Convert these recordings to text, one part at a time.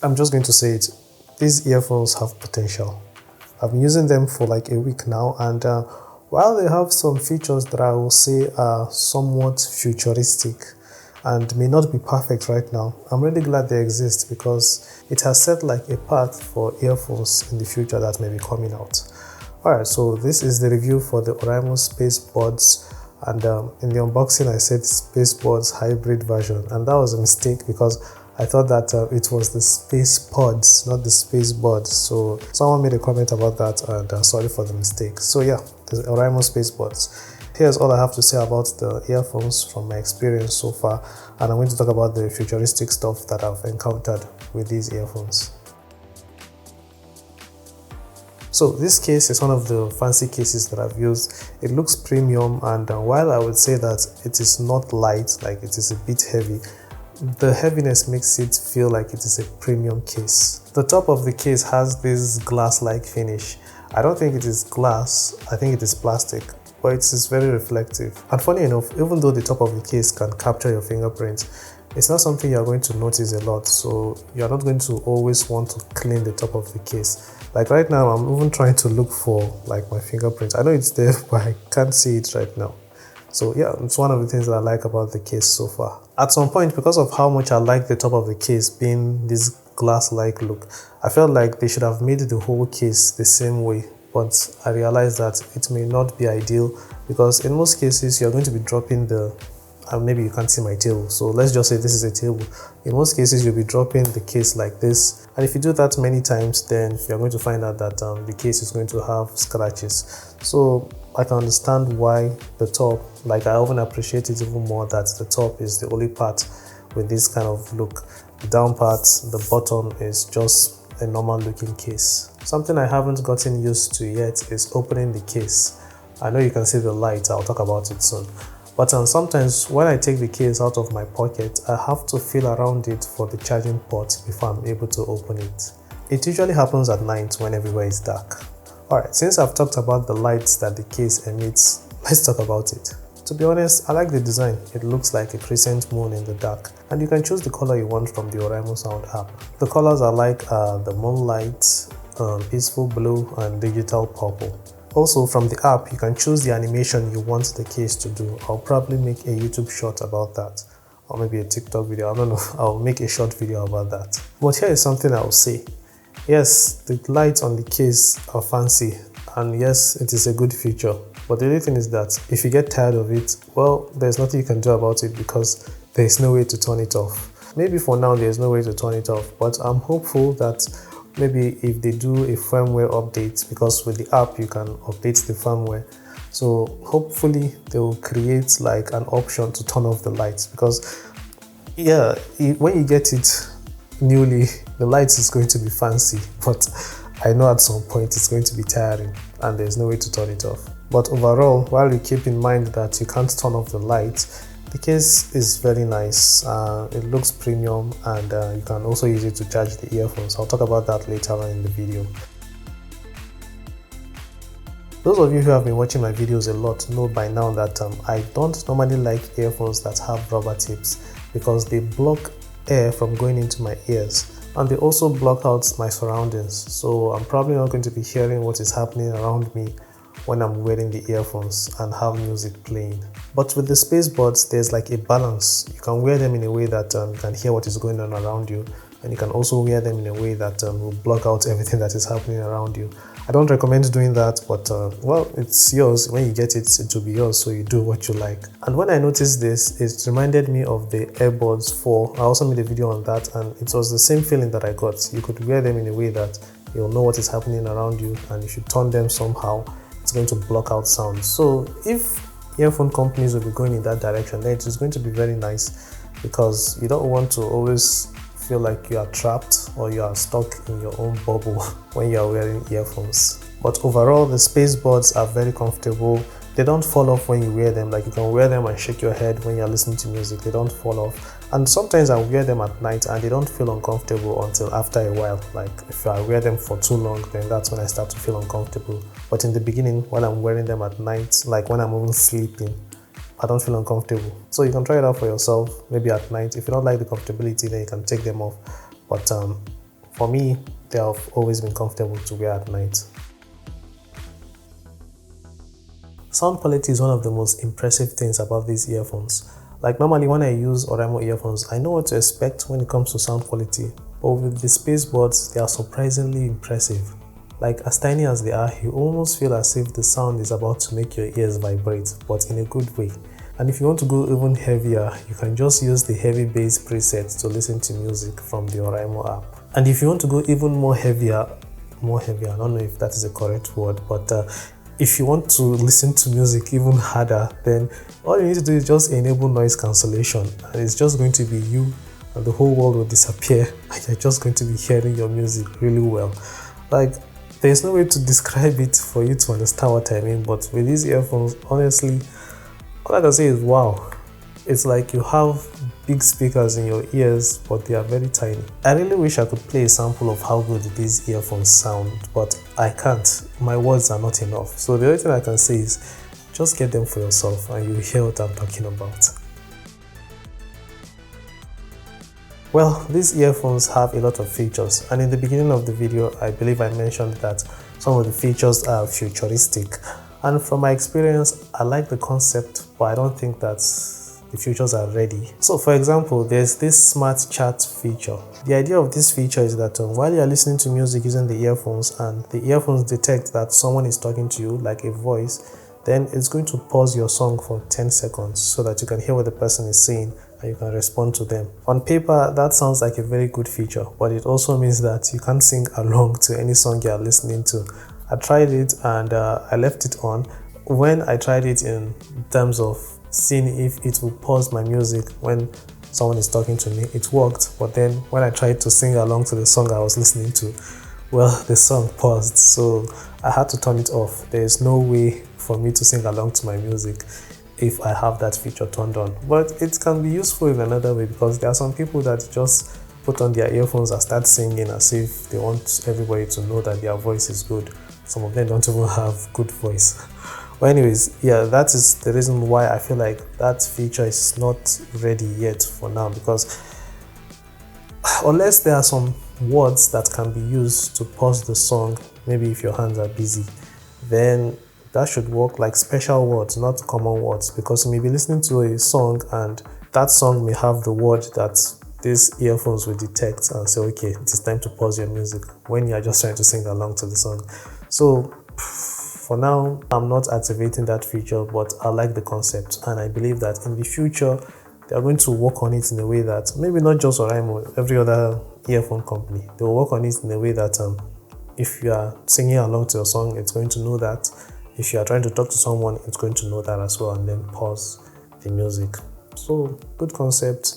I'm just going to say it. These earphones have potential. I've been using them for like a week now, and while they have some features that I will say are somewhat futuristic and may not be perfect right now, I'm really glad they exist because it has set like a path for earphones in the future that may be coming out. Alright, so this is the review for the Oraimo SpaceBuds, and in the unboxing I said SpaceBuds hybrid version, and that was a mistake because I thought that it was the SpacePuds, not the SpaceBuds. So someone made a comment about that, and sorry for the mistake. So yeah, the Oraimo SpaceBuds. Here's all I have to say about the earphones from my experience so far, and I'm going to talk about the futuristic stuff that I've encountered with these earphones. So this case is one of the fancy cases that I've used. It looks premium, and while I would say that it is not light, like it is a bit heavy, the heaviness makes it feel like it is a premium case. The top of the case has this glass-like finish. I don't think it is glass, I think it is plastic, but it is very reflective. And funny enough, even though the top of the case can capture your fingerprint, it's not something you're going to notice a lot, so you're not going to always want to clean the top of the case. Like right now, I'm even trying to look for like my fingerprint. I know it's there, but I can't see it right now. So yeah, it's one of the things that I like about the case so far. At some point, because of how much I like the top of the case being this glass-like look, I felt like they should have made the whole case the same way. But I realized that it may not be ideal because in most cases, you're going to be dropping the maybe you can't see my table, so let's just say this is a table. In most cases, you'll be dropping the case like this, and if you do that many times, then you're going to find out that the case is going to have scratches. So I can understand why the top, like I often appreciate it even more that the top is the only part with this kind of look. The down part, the bottom is just a normal looking case. Something I haven't gotten used to yet is opening the case. I know you can see the light, I'll talk about it soon. But sometimes when I take the case out of my pocket, I have to feel around it for the charging port before I'm able to open it. It usually happens at night when everywhere is dark. Alright, since I've talked about the lights that the case emits, let's talk about it. To be honest, I like the design. It looks like a crescent moon in the dark, and you can choose the color you want from the Oraimo Sound app. The colors are like the moonlight, peaceful blue, and digital purple. Also, from the app, you can choose the animation you want the case to do. I'll probably make a YouTube short about that, or maybe a TikTok video, I don't know. I'll make a short video about that. But here is something I'll say. Yes, the lights on the case are fancy, and yes, it is a good feature. But the only thing is that if you get tired of it, well, there's nothing you can do about it because there's no way to turn it off. Maybe for now, there's no way to turn it off, but I'm hopeful that maybe if they do a firmware update, because with the app you can update the firmware, so hopefully they will create like an option to turn off the lights, because yeah, when you get it newly, the lights is going to be fancy, but I know at some point it's going to be tiring and there's no way to turn it off. But overall, while you keep in mind that you can't turn off the lights, the case is very nice. It looks premium, and you can also use it to charge the earphones. I'll talk about that later on in the video. Those of you who have been watching my videos a lot know by now that I don't normally like earphones that have rubber tips because they block air from going into my ears, and they also block out my surroundings. So I'm probably not going to be hearing what is happening around me when I'm wearing the earphones and have music playing. But with the SpaceBuds, there's like a balance. You can wear them in a way that you can hear what is going on around you, and you can also wear them in a way that will block out everything that is happening around you. I don't recommend doing that, but well, it's yours. When you get it, it will be yours, so you do what you like. And when I noticed this, it reminded me of the AirBuds 4. I also made a video on that, and it was the same feeling that I got. You could wear them in a way that you'll know what is happening around you, and you should turn them somehow. It's going to block out sound. So if earphone companies will be going in that direction, then it is going to be very nice, because you don't want to always feel like you are trapped or you are stuck in your own bubble when you are wearing earphones. But overall, the SpaceBuds are very comfortable. They don't fall off when you wear them. Like, you can wear them and shake your head when you're listening to music. They don't fall off. And sometimes I wear them at night and they don't feel uncomfortable until after a while. Like, if I wear them for too long, then that's when I start to feel uncomfortable. But in the beginning, when I'm wearing them at night, like when I'm even sleeping, I don't feel uncomfortable. So you can try it out for yourself, maybe at night. If you don't like the comfortability, then you can take them off. But for me, they have always been comfortable to wear at night. Sound quality is one of the most impressive things about these earphones. Like normally when I use Oraimo earphones, I know what to expect when it comes to sound quality, but with the SpaceBuds, they are surprisingly impressive. Like as tiny as they are, you almost feel as if the sound is about to make your ears vibrate, but in a good way. And if you want to go even heavier, you can just use the heavy bass preset to listen to music from the Oraimo app. And if you want to go even more heavier, I don't know if that is a correct word, but if you want to listen to music even harder, then all you need to do is just enable noise cancellation, and it's just going to be you and the whole world will disappear, and you're just going to be hearing your music really well. Like, there's no way to describe it for you to understand what I mean, but with these earphones, honestly, all I can say is wow. It's like you have big speakers in your ears, but they are very tiny. I really wish I could play a sample of how good these earphones sound, but I can't. My words are not enough. So the only thing I can say is just get them for yourself and you'll hear what I'm talking about. Well, these earphones have a lot of features, and in the beginning of the video, I believe I mentioned that some of the features are futuristic. And from my experience, I like the concept, but I don't think that the features are ready. So for example, there's this smart chat feature. The idea of this feature is that while you're listening to music using the earphones and the earphones detect that someone is talking to you, like a voice, then it's going to pause your song for 10 seconds so that you can hear what the person is saying and you can respond to them. On paper, that sounds like a very good feature, but it also means that you can't sing along to any song you're listening to. I tried it and I left it on. When I tried it in terms of seeing if it will pause my music when someone is talking to me, it worked. But then when I tried to sing along to the song I was listening to, well, the song paused, so I had to turn it off. There is no way for me to sing along to my music if I have that feature turned on. But it can be useful in another way, because there are some people that just put on their earphones and start singing as if they want everybody to know that their voice is good. Some of them don't even have good voice. But anyways, yeah, that is the reason why I feel like that feature is not ready yet for now, because unless there are some words that can be used to pause the song, maybe if your hands are busy, then that should work, like special words, not common words, because you may be listening to a song and that song may have the word that these earphones will detect and say, okay, it is time to pause your music when you're just trying to sing along to the song. So for now, I'm not activating that feature, but I like the concept, and I believe that in the future they are going to work on it in a way that maybe not just Oraimo, every other earphone company, they will work on it in a way that if you are singing along to a song, it's going to know that. If you are trying to talk to someone, it's going to know that as well, and then pause the music. So good concept,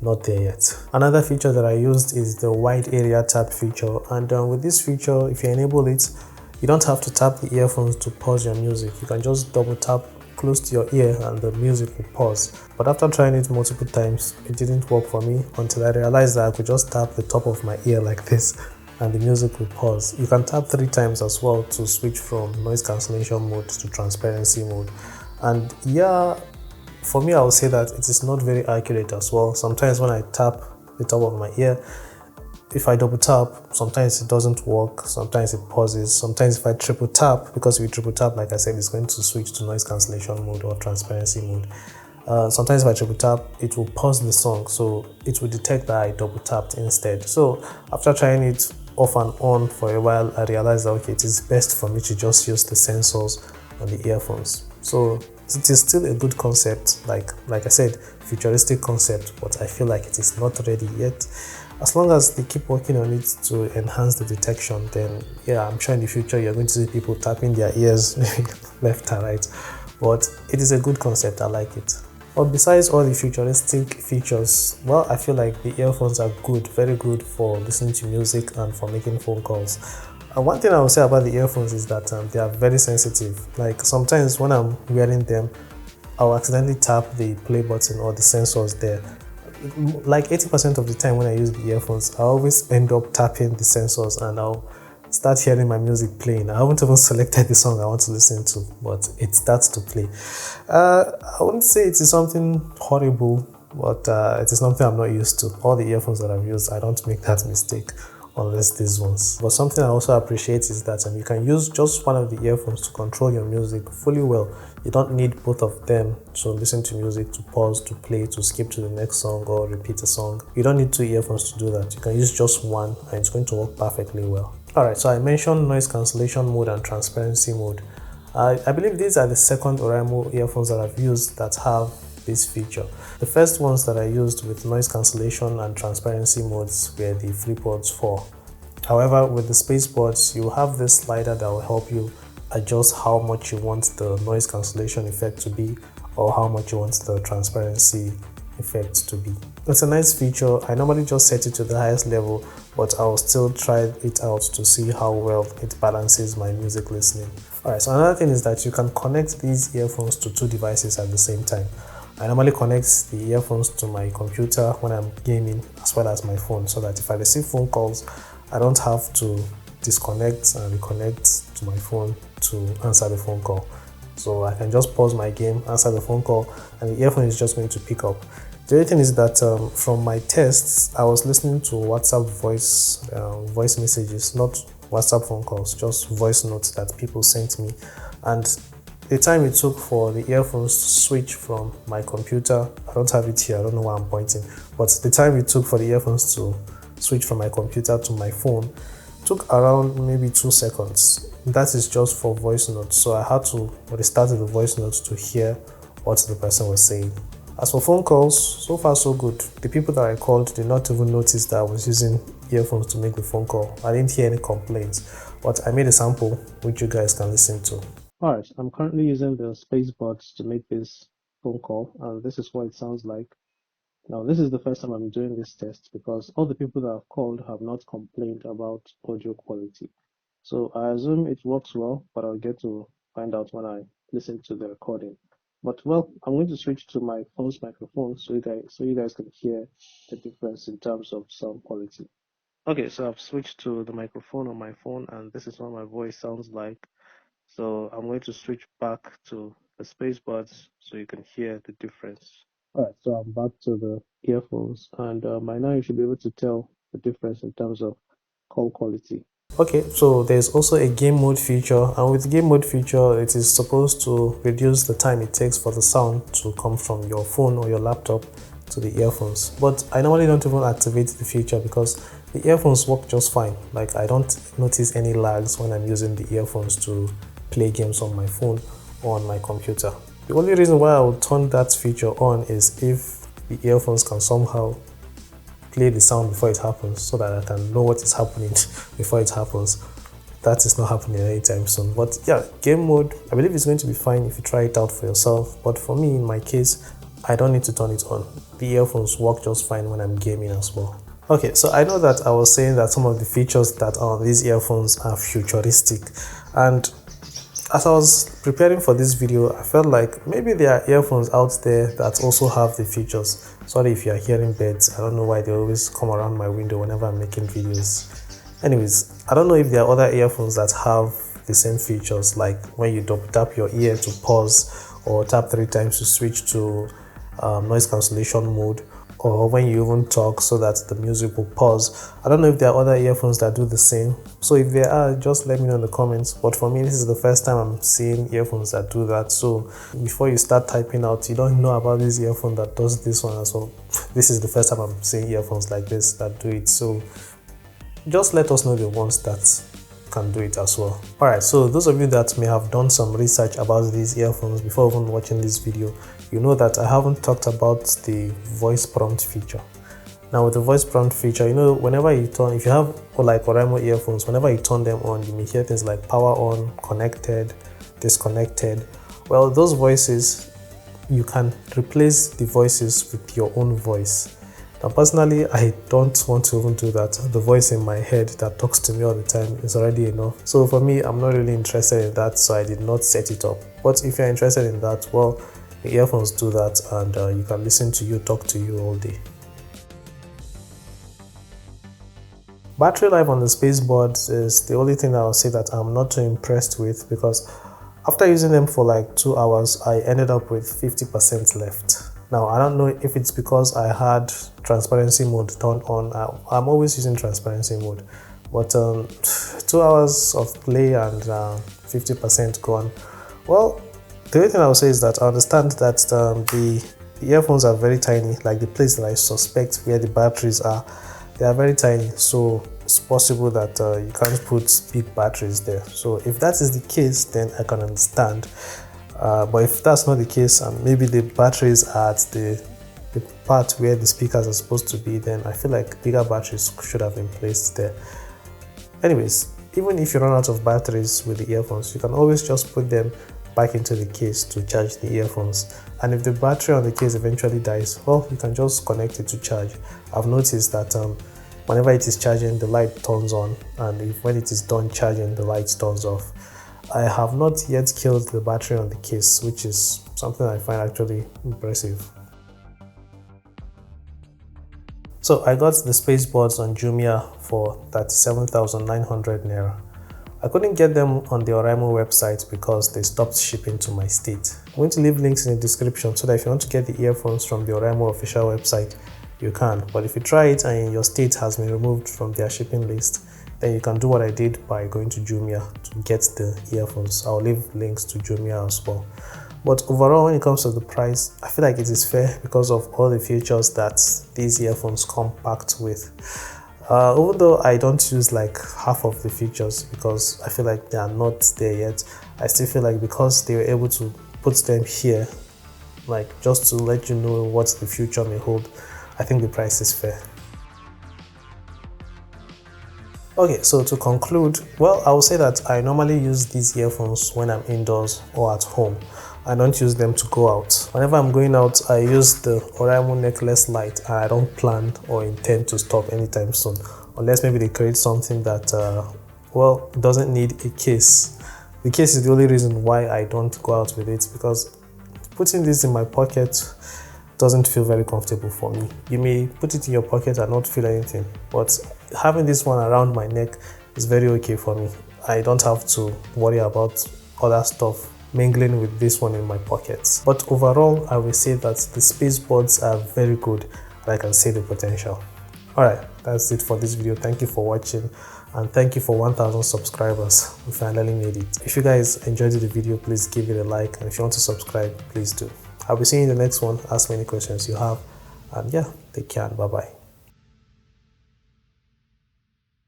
not there yet. Another feature that I used is the wide area tap feature, and with this feature, if you enable it, you don't have to tap the earphones to pause your music. You can just double tap close to your ear and the music will pause. But after trying it multiple times, it didn't work for me until I realized that I could just tap the top of my ear like this and the music will pause. You can tap 3 times as well to switch from noise cancellation mode to transparency mode. And yeah, for me, I would say that it is not very accurate as well. Sometimes when I tap the top of my ear, if I double tap, sometimes it doesn't work, sometimes it pauses, sometimes if I triple tap, because if you triple tap, like I said, it's going to switch to noise cancellation mode or transparency mode. Sometimes if I triple tap, it will pause the song, so it will detect that I double tapped instead. So after trying it off and on for a while, I realized that okay, it is best for me to just use the sensors on the earphones. So it is still a good concept, like I said, futuristic concept, but I feel like it is not ready yet. As long as they keep working on it to enhance the detection, then yeah, I'm sure in the future you're going to see people tapping their ears left and right. But it is a good concept, I like it. But besides all the futuristic features, well, I feel like the earphones are good, very good for listening to music and for making phone calls. And one thing I will say about the earphones is that they are very sensitive. Like sometimes when I'm wearing them, I'll accidentally tap the play button or the sensors there. Like 80% of the time when I use the earphones, I always end up tapping the sensors and I'll start hearing my music playing. I haven't even selected the song I want to listen to, but it starts to play. I wouldn't say it is something horrible, but it is something I'm not used to. All the earphones that I've used, I don't make that mistake. unless these ones. But something I also appreciate is that you can use just one of the earphones to control your music fully well. You don't need both of them to listen to music, to pause, to play, to skip to the next song or repeat a song. You don't need two earphones to do that. You can use just one and it's going to work perfectly well. Alright, so I mentioned noise cancellation mode and transparency mode. I believe these are the second Oraimo earphones that I've used that have this feature. The first ones that I used with noise cancellation and transparency modes were the FreePods 4. However, with the SpaceBuds, you have this slider that will help you adjust how much you want the noise cancellation effect to be or how much you want the transparency effect to be. It's a nice feature. I normally just set it to the highest level, but I'll still try it out to see how well it balances my music listening. Alright, so another thing is that you can connect these earphones to two devices at the same time. I normally connect the earphones to my computer when I'm gaming as well as my phone, so that if I receive phone calls, I don't have to disconnect and reconnect to my phone to answer the phone call. So I can just pause my game, answer the phone call, and the earphone is just going to pick up. The other thing is that from my tests, I was listening to WhatsApp voice messages, not WhatsApp phone calls, just voice notes that people sent me. And the time it took for the earphones to switch from my computer, I don't have it here, I don't know why I'm pointing, but the time it took for the earphones to switch from my computer to my phone took around maybe 2 seconds. That is just for voice notes, so I had to restart the voice notes to hear what the person was saying. As for phone calls, so far so good. The people that I called did not even notice that I was using earphones to make the phone call. I didn't hear any complaints, but I made a sample which you guys can listen to. Alright, I'm currently using the SpaceBuds to make this phone call, and this is what it sounds like. Now, this is the first time I'm doing this test because all the people that I've called have not complained about audio quality. So I assume it works well, but I'll get to find out when I listen to the recording. But well, I'm going to switch to my phone's microphone so you guys can hear the difference in terms of sound quality. Okay, so I've switched to the microphone on my phone, and this is what my voice sounds like. So I'm going to switch back to the SpaceBuds so you can hear the difference. Alright, so I'm back to the earphones, and by now you should be able to tell the difference in terms of call quality. Okay, so there's also a game mode feature, and with game mode feature, it is supposed to reduce the time it takes for the sound to come from your phone or your laptop to the earphones. But I normally don't even activate the feature because the earphones work just fine. Like, I don't notice any lags when I'm using the earphones to play games on my phone or on my computer. The only reason why I would turn that feature on is if the earphones can somehow play the sound before it happens so that I can know what is happening before it happens. That is not happening anytime soon. But yeah, game mode, I believe it's going to be fine if you try it out for yourself. But for me, in my case, I don't need to turn it on. The earphones work just fine when I'm gaming as well. Okay, so I know that I was saying that some of the features that are on these earphones are futuristic, and as I was preparing for this video, I felt like maybe there are earphones out there that also have the features. Sorry if you are hearing birds. I don't know why they always come around my window whenever I'm making videos. Anyways, I don't know if there are other earphones that have the same features, like when you tap your ear to pause or tap 3 times to switch to noise cancellation mode, or when you even talk so that the music will pause. I don't know if there are other earphones that do the same. So if there are, just let me know in the comments. But for me, this is the first time I'm seeing earphones that do that. So before you start typing out, you don't know about this earphone that does this one as well. This is the first time I'm seeing earphones like this that do it. So just let us know the ones that can do it as well. Alright, so those of you that may have done some research about these earphones before even watching this video, you know that I haven't talked about the voice prompt feature. Now with the voice prompt feature, you know, whenever you turn, if you have like Oraimo earphones, whenever you turn them on, you may hear things like power on, connected, disconnected. Well, those voices, you can replace the voices with your own voice. Now personally, I don't want to even do that. The voice in my head that talks to me all the time is already enough. So for me, I'm not really interested in that, so I did not set it up. But if you're interested in that, well, the earphones do that, and you can listen to you talk to you all day. Battery life on the SpaceBuds is the only thing I'll say that I'm not too impressed with, because after using them for like 2 hours, I ended up with 50% left. Now, I don't know if it's because I had transparency mode turned on. I'm always using transparency mode, But 2 hours of play and 50% gone. Well, the only thing I would say is that I understand that the earphones are very tiny, like the place that I suspect where the batteries are, they are very tiny, so it's possible that you can't put big batteries there. So if that is the case, then I can understand. But if that's not the case, and maybe the batteries are at the part where the speakers are supposed to be, then I feel like bigger batteries should have been placed there. Anyways, even if you run out of batteries with the earphones, you can always just put them back into the case to charge the earphones. And if the battery on the case eventually dies, well, you can just connect it to charge. I've noticed that whenever it is charging, the light turns on, and when it is done charging, the light turns off. I have not yet killed the battery on the case, which is something I find actually impressive. So I got the SpaceBuds on Jumia for 37,900 naira. I couldn't get them on the Oraimo website because they stopped shipping to my state. I'm going to leave links in the description so that if you want to get the earphones from the Oraimo official website, you can. But if you try it and your state has been removed from their shipping list, then you can do what I did by going to Jumia to get the earphones. I'll leave links to Jumia as well. But overall, when it comes to the price, I feel like it is fair because of all the features that these earphones come packed with. Even though I don't use like half of the features because I feel like they are not there yet, I still feel like because they were able to put them here, like just to let you know what the future may hold, I think the price is fair. Okay, so to conclude, well, I will say that I normally use these earphones when I'm indoors or at home. I don't use them to go out. Whenever I'm going out, I use the Oraimo necklace light, and I don't plan or intend to stop anytime soon, unless maybe they create something that, well, doesn't need a case. The case is the only reason why I don't go out with it, because putting this in my pocket doesn't feel very comfortable for me. You may put it in your pocket and not feel anything, but having this one around my neck is very okay for me. I don't have to worry about other stuff mingling with this one in my pockets. But overall, I will say that the SpaceBuds are very good and I can see the potential. Alright, that's it for this video. Thank you for watching and thank you for 1,000 subscribers. We finally made it. If you guys enjoyed the video, please give it a like, and if you want to subscribe, please do. I'll be seeing you in the next one. Ask me any questions you have, and yeah, take care and bye bye.